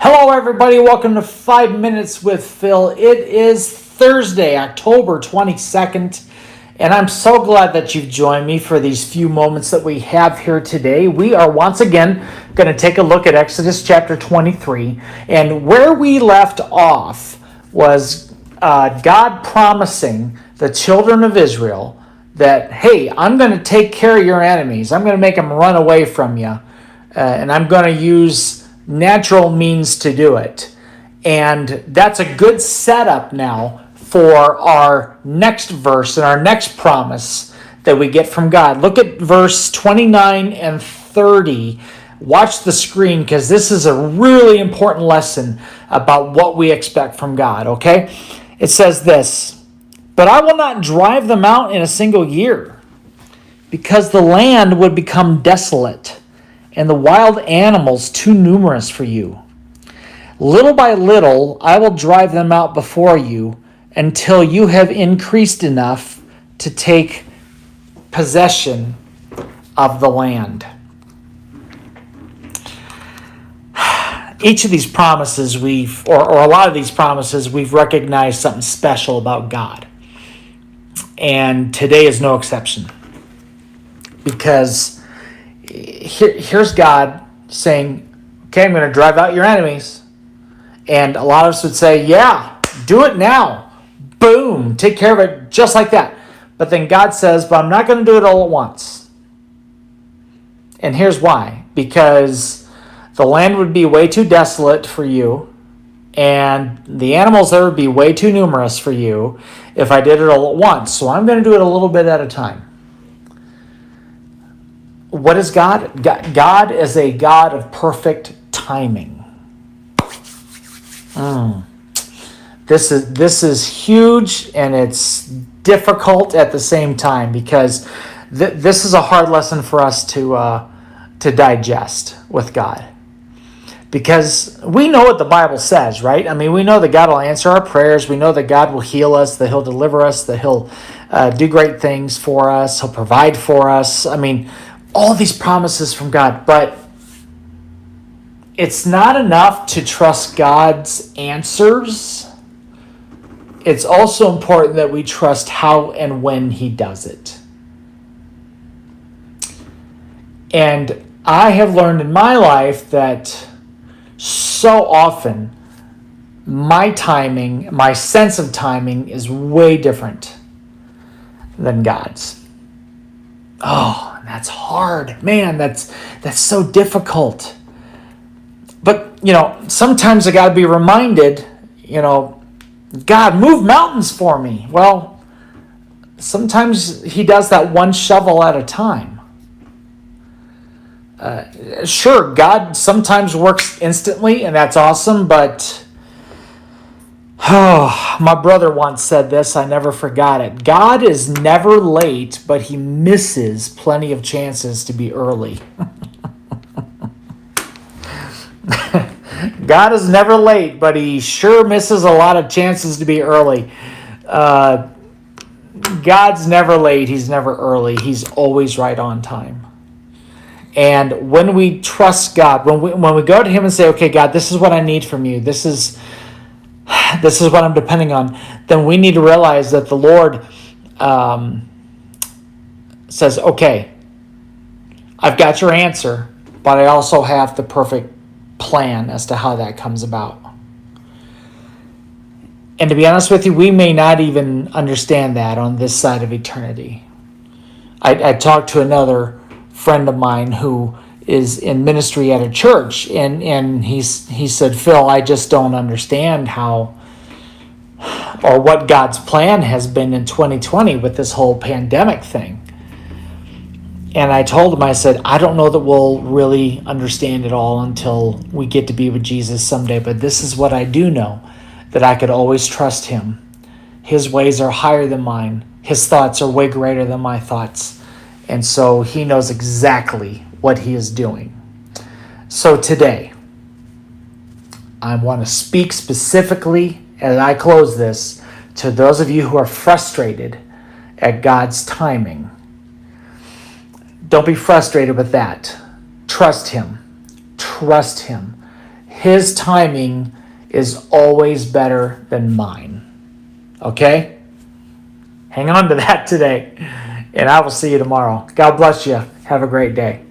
Hello, everybody. Welcome to 5 Minutes with Phil. It is Thursday, October 22nd, and I'm so glad that you've joined me for these few moments that we have here today. We are once again going to take a look at Exodus chapter 23, and where we left off was God promising the children of Israel that, hey, I'm going to take care of your enemies. I'm going to make them run away from you, and I'm going to use natural means to do it. And that's a good setup now for our next verse and our next promise that we get from God. Look at verse 29 and 30. Watch the screen because this is a really important lesson about what we expect from God, okay? It says this, "But I will not drive them out in a single year, because the land would become desolate, and the wild animals too numerous for you. Little by little, I will drive them out before you until you have increased enough to take possession of the land." Each of these promises or a lot of these promises, we've recognized something special about God. And today is no exception. Because here's God saying, okay, I'm going to drive out your enemies. And a lot of us would say, yeah, do it now. Boom, take care of it just like that. But then God says, but I'm not going to do it all at once. And here's why. Because the land would be way too desolate for you, and the animals there would be way too numerous for you if I did it all at once. So I'm going to do it a little bit at a time. What is God? God is a God of perfect timing. This is huge, and it's difficult at the same time, because this is a hard lesson for us to digest with God. Because we know what the Bible says, right? I mean, we know that God will answer our prayers. We know that God will heal us, that He'll deliver us, that He'll do great things for us. He'll provide for us. I mean, all these promises from God. But it's not enough to trust God's answers. It's also important that we trust how and when He does it. And I have learned in my life that so often my timing, my sense of timing is way different than God's. Oh, that's hard. Man, that's so difficult. But, sometimes I got to be reminded, God, move mountains for me. Well, sometimes He does that one shovel at a time. Sure, God sometimes works instantly, and that's awesome, but my brother once said this, I never forgot it. God is never late, but He misses plenty of chances to be early. God is never late, but He sure misses a lot of chances to be early. God's never late. He's never early. He's always right on time. And when we trust God, when we go to Him and say, okay, God, this is what I need from you. This is what I'm depending on. Then we need to realize that the Lord says, okay, I've got your answer, but I also have the perfect plan as to how that comes about. And to be honest with you, we may not even understand that on this side of eternity. I talked to another friend of mine who is in ministry at a church, and he said, Phil, I just don't understand how or what God's plan has been in 2020 with this whole pandemic thing. And I told him, I said, I don't know that we'll really understand it all until we get to be with Jesus someday, but this is what I do know, that I could always trust Him. His ways are higher than mine. His thoughts are way greater than my thoughts. And so He knows exactly what He is doing. So today, I want to speak specifically, as I close this, to those of you who are frustrated at God's timing. Don't be frustrated with that. Trust Him. Trust Him. His timing is always better than mine. Okay? Hang on to that today. And I will see you tomorrow. God bless you. Have a great day.